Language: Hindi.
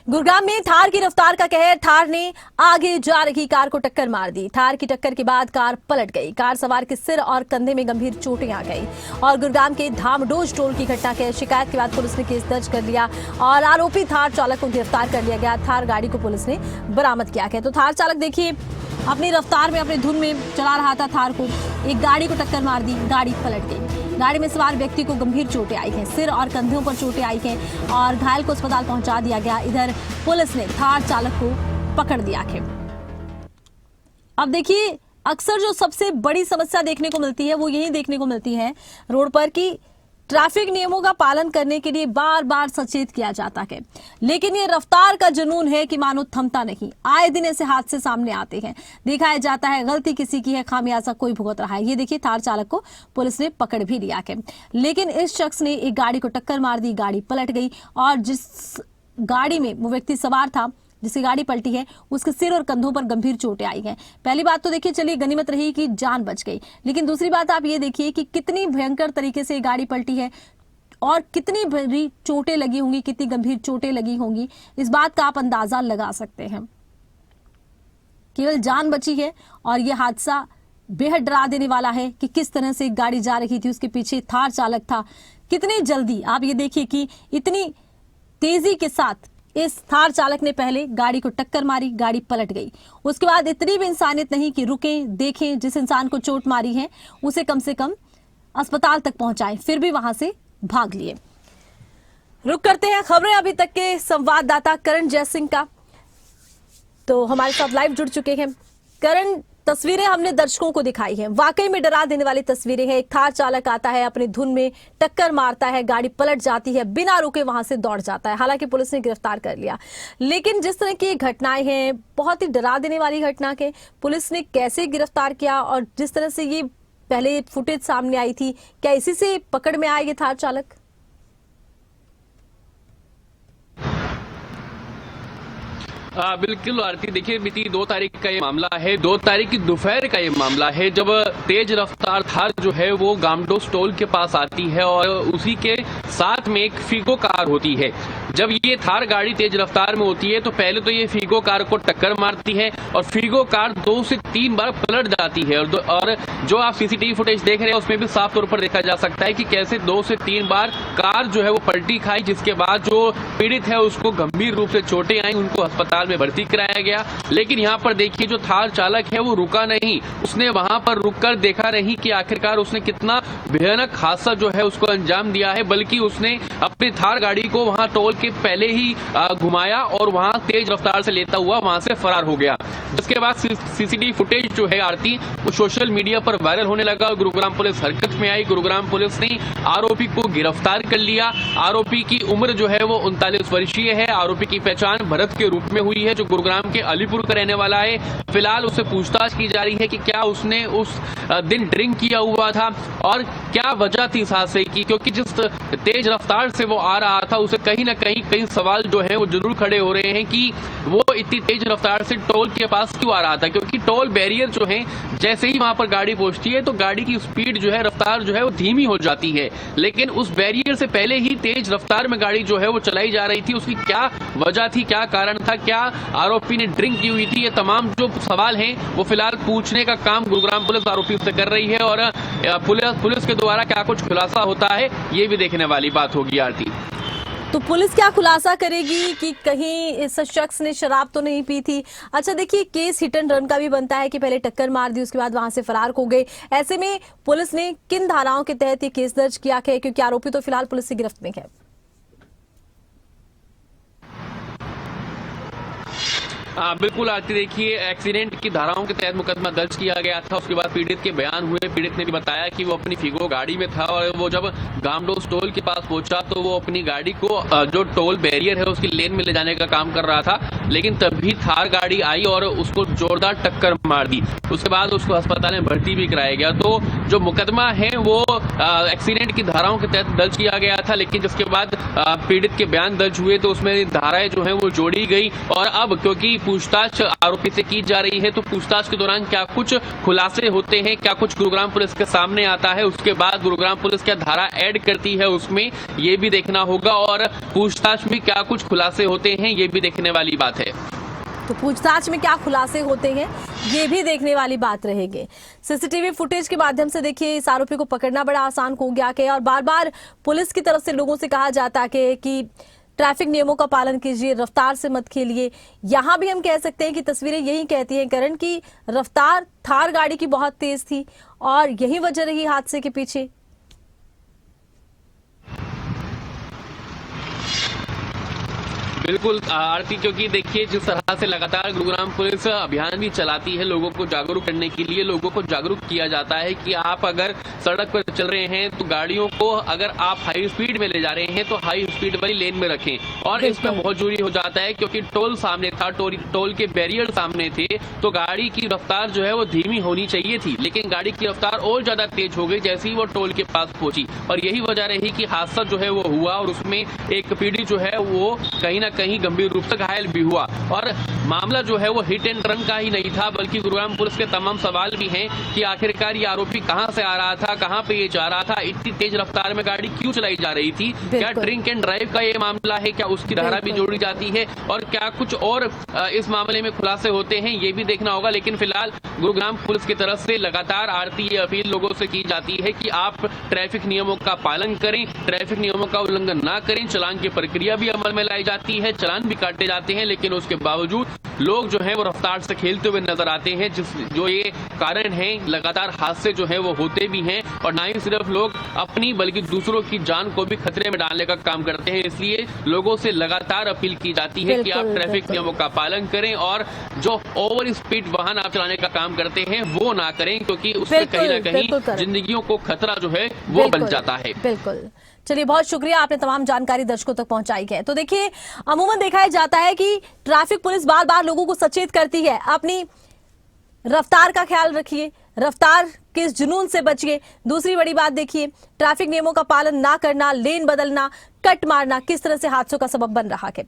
गुरुग्राम में थार की रफ्तार का कहर। थार ने आगे जा रही कार को टक्कर मार दी। थार की टक्कर के बाद कार पलट गई। कार सवार के सिर और कंधे में गंभीर चोटें आ गई। और गुरुग्राम के धामडोज टोल की घटना के शिकायत के बाद पुलिस ने केस दर्ज कर लिया और आरोपी थार चालक को गिरफ्तार कर लिया गया। थार गाड़ी को पुलिस ने बरामद किया है। तो थार चालक देखिए अपनी रफ्तार में अपनी धुन में चला रहा था थार को, एक गाड़ी को टक्कर मार दी, गाड़ी पलट गई। गाड़ी में सवार व्यक्ति को गंभीर चोटें आई हैं, सिर और कंधों पर चोटें आई हैं और घायल को अस्पताल पहुंचा दिया गया। इधर पुलिस ने थार चालक को पकड़ लिया है। अब देखिए अक्सर जो सबसे बड़ी समस्या देखने को मिलती है वो यही देखने को मिलती है रोड पर कि ट्रैफिक नियमों का पालन करने के लिए बार बार सचेत किया जाता है, लेकिन ये रफ्तार का जुनून है कि मानो थमता नहीं। आए दिन ऐसे हादसे सामने आते हैं, दिखाया जाता है गलती किसी की है, खामियाजा कोई भुगत रहा है। ये देखिए थार चालक को पुलिस ने पकड़ भी लिया है, लेकिन इस शख्स ने एक गाड़ी को टक्कर मार दी, गाड़ी पलट गई और जिस गाड़ी में वो व्यक्ति सवार था जिसकी गाड़ी पलटी है उसके सिर और कंधों पर गंभीर चोटें आई हैं। पहली बात तो देखिए चलिए गनीमत रही कि जान बच गई, लेकिन दूसरी बात आप ये देखिए कि कितनी भयंकर तरीके से गाड़ी पलटी है और कितनी बड़ी चोटें लगी होंगी, कितनी गंभीर चोटें लगी होंगी। इस बात का आप अंदाजा लगा सकते हैं। केवल जान बची है और यह हादसा बेहद डरा देने वाला है कि किस तरह से गाड़ी जा रही थी, उसके पीछे थार चालक था। कितनी जल्दी आप ये देखिए कि इतनी तेजी के साथ इस थार चालक ने पहले गाड़ी को टक्कर मारी, गाड़ी पलट गई। उसके बाद इतनी भी इंसानियत नहीं कि रुकें, देखें जिस इंसान को चोट मारी है उसे कम से कम अस्पताल तक पहुंचाएं, फिर भी वहां से भाग लिए। रुक करते हैं खबरें अभी तक के संवाददाता करण जयसिंह का, तो हमारे साथ लाइव जुड़ चुके हैं। करण, तस्वीरें हमने दर्शकों को दिखाई हैं, वाकई में डरा देने वाली तस्वीरें हैं। एक थार चालक आता है, अपनी धुन में टक्कर मारता है, गाड़ी पलट जाती है, बिना रुके वहां से दौड़ जाता है। हालांकि पुलिस ने गिरफ्तार कर लिया, लेकिन जिस तरह की घटनाएं हैं बहुत ही डरा देने वाली घटना के पुलिस ने कैसे गिरफ्तार किया और जिस तरह से ये पहले फुटेज सामने आई थी, क्या इसी से पकड़ में आए ये थार चालक? बिल्कुल आरती, देखिए बीती 2 तारीख का ये मामला है। 2 तारीख की दोपहर का ये मामला है जब तेज रफ्तार थार जो है वो गामडोज टोल के पास आती है और उसी के साथ में एक फीगो कार होती है। जब ये थार गाड़ी तेज रफ्तार में होती है तो पहले तो ये फीगो कार को टक्कर मारती है और फीगो कार 2 से 3 बार पलट जाती है। और जो आप सीसीटीवी फुटेज देख रहे हैं उसमें भी साफ तौर पर देखा जा सकता है कि कैसे 2 से 3 बार कार जो है वो पलटी खाई, जिसके बाद जो पीड़ित है उसको गंभीर रूप से चोटें आई, उनको अस्पताल में भर्ती कराया गया। लेकिन यहाँ पर देखिए जो थार चालक है वो रुका नहीं, उसने वहां पर रुककर देखा नहीं कि आखिरकार उसने कितना भयानक हादसा जो है उसको अंजाम दिया है, बल्कि उसने अपनी थार गाड़ी को वहां टोल के पहले ही घुमाया और वहां तेज रफ्तार से लेता हुआ वहां से फरार हो गया। जिसके बाद सीसीटीवी फुटेज जो है आरती वो सोशल मीडिया पर वायरल होने लगा। गुरुग्राम पुलिस हरकत में आई। गुरुग्राम पुलिस ने आरोपी को गिरफ्तार कर लिया। आरोपी की उम्र जो है वो 39 वर्षीय है। आरोपी की पहचान भरत के रूप में हुई है, जो गुरुग्राम के अलीपुर का रहने वाला है। फिलहाल उससे पूछताछ की जा रही है कि क्या उसने उस दिन ड्रिंक किया हुआ था और क्या वजह थी इस हादसे की, क्योंकि जिस तेज रफ्तार से वो आ रहा था उसे कहीं ना कहीं कई सवाल जो है वो जरूर खड़े हो रहे हैं कि वो इतनी तेज रफ्तार से टोल के पास क्यों आ रहा था। क्योंकि टोल बैरियर जो है जैसे ही वहां पर गाड़ी पहुंचती है तो गाड़ी की स्पीड जो है, रफ्तार जो है वो धीमी हो जाती है, लेकिन उस बैरियर से पहले ही तेज रफ्तार में गाड़ी जो है वो चलाई जा रही थी। उसकी क्या वजह थी, क्या कारण था, क्या आरोपी ने ड्रिंक की हुई थी, ये तमाम जो सवाल हैं वो फिलहाल पूछने का काम गुरुग्राम पुलिस आरोपी से कर रही है और पुलिस के द्वारा क्या कुछ खुलासा होता है ये भी देखने वाली बात होगी आरती। तो पुलिस क्या खुलासा करेगी कि कहीं इस शख्स ने शराब तो नहीं पी थी? अच्छा देखिए केस हिट एंड रन का भी बनता है कि पहले टक्कर मार दी, उसके बाद वहां से फरार हो गए। ऐसे में पुलिस ने किन धाराओं के तहत ये केस दर्ज किया है, क्योंकि आरोपी तो फिलहाल पुलिस की गिरफ्त में है? बिल्कुल आरती, देखिए एक्सीडेंट की धाराओं के तहत मुकदमा दर्ज किया गया था। उसके बाद पीड़ित के बयान हुए। पीड़ित ने भी बताया कि वो अपनी फीगो गाड़ी में था और वो जब गामडोज टोल के पास पहुंचा तो वो अपनी गाड़ी को जो टोल बैरियर है उसकी लेन में ले जाने का काम कर रहा था, लेकिन तभी थार गाड़ी आई और उसको जोरदार टक्कर मार दी। उसके बाद उसको अस्पताल में भर्ती भी कराया गया। तो जो मुकदमा है वो एक्सीडेंट की धाराओं के तहत दर्ज किया गया था, लेकिन जिसके बाद पीड़ित के बयान दर्ज हुए तो उसमें धाराएं जो है वो जोड़ी गई। और अब क्योंकि पूछताछ आरोपी से की जा रही है, तो पूछताछ के दौरान क्या कुछ खुलासे होते हैं, क्या कुछ गुरुग्राम पुलिस के सामने आता है, उसके बाद गुरुग्राम पुलिस क्या धारा ऐड करती है उसमें, ये भी देखना होगा। और पूछताछ में क्या कुछ खुलासे होते हैं, ये भी देखने वाली बात है। तो पूछताछ में क्या खुलासे होते हैं ये भी देखने वाली बात रहेगी। सीसीटीवी फुटेज के माध्यम से देखिए इस आरोपी को पकड़ना बड़ा आसान हो गया है और बार बार पुलिस की तरफ से लोगों से कहा जाता है कि ट्रैफिक नियमों का पालन कीजिए, रफ्तार से मत खेलिए। यहां भी हम कह सकते हैं कि तस्वीरें यही कहती हैं करण की रफ्तार थार गाड़ी की बहुत तेज थी और यही वजह रही हादसे के पीछे। बिल्कुल आरती, क्योंकि देखिए जिस तरह से लगातार गुरुग्राम पुलिस अभियान भी चलाती है, लोगों को जागरूक करने के लिए लोगों को जागरूक किया जाता है कि आप अगर सड़क पर चल रहे हैं तो गाड़ियों को अगर आप हाई स्पीड में ले जा रहे हैं तो हाई स्पीड वाली लेन में रखें। और इसमें बहुत जरूरी हो जाता है क्योंकि टोल सामने था, टोल के बैरियर सामने थे, तो गाड़ी की रफ्तार जो है वो धीमी होनी चाहिए थी, लेकिन गाड़ी की रफ्तार और ज्यादा तेज हो गई जैसे ही वो टोल के पास पहुंची। और यही वजह रही कि हादसा जो है वो हुआ और उसमें एक पीढ़ी जो है वो कहीं ना कहीं गंभीर रूप से घायल भी हुआ। और मामला जो है वो हिट एंड रन का ही नहीं था, बल्कि गुरुग्राम पुलिस के तमाम सवाल भी हैं कि आखिरकार ये आरोपी कहां से आ रहा था, कहां पे ये जा रहा था, इतनी तेज रफ्तार में गाड़ी क्यों चलाई जा रही थी, क्या ड्रिंक एंड ड्राइव का ये मामला है, क्या उसकी धारा भी जोड़ी जाती है और क्या कुछ और इस मामले में खुलासे होते हैं, ये भी देखना होगा। लेकिन फिलहाल गुरुग्राम पुलिस की तरफ से लगातार आरती ये अपील लोगों से की जाती है कि आप ट्रैफिक नियमों का पालन करें, ट्रैफिक नियमों का उल्लंघन ना करें। चालान की प्रक्रिया भी अमल में लाई जाती है, चालान भी काटे जाते हैं, लेकिन उसके बावजूद लोग जो है वो रफ्तार से खेलते हुए नजर आते हैं, जो ये कारण है लगातार हादसे जो है वो होते भी हैं। और ना ही सिर्फ लोग अपनी बल्कि दूसरों की जान को भी खतरे में डालने का काम करते हैं। इसलिए लोगों से लगातार अपील की जाती है कि आप ट्रैफिक नियमों का पालन करें और जो ओवर स्पीड वाहन आप चलाने का काम करते हैं वो ना करें, क्योंकि उससे कहीं ना कहीं जिंदगियों को खतरा जो है वो बन जाता है। बिल्कुल, चलिए बहुत शुक्रिया, आपने तमाम जानकारी दर्शकों तक पहुंचाई है। तो देखिए अमूमन देखा जाता है कि ट्रैफिक पुलिस बार बार लोगों को सचेत करती है, अपनी रफ्तार का ख्याल रखिए, रफ्तार के इस जुनून से बचिए। दूसरी बड़ी बात देखिए, ट्रैफिक नियमों का पालन ना करना, लेन बदलना, कट मारना किस तरह से हादसों का सबब बन रहा है।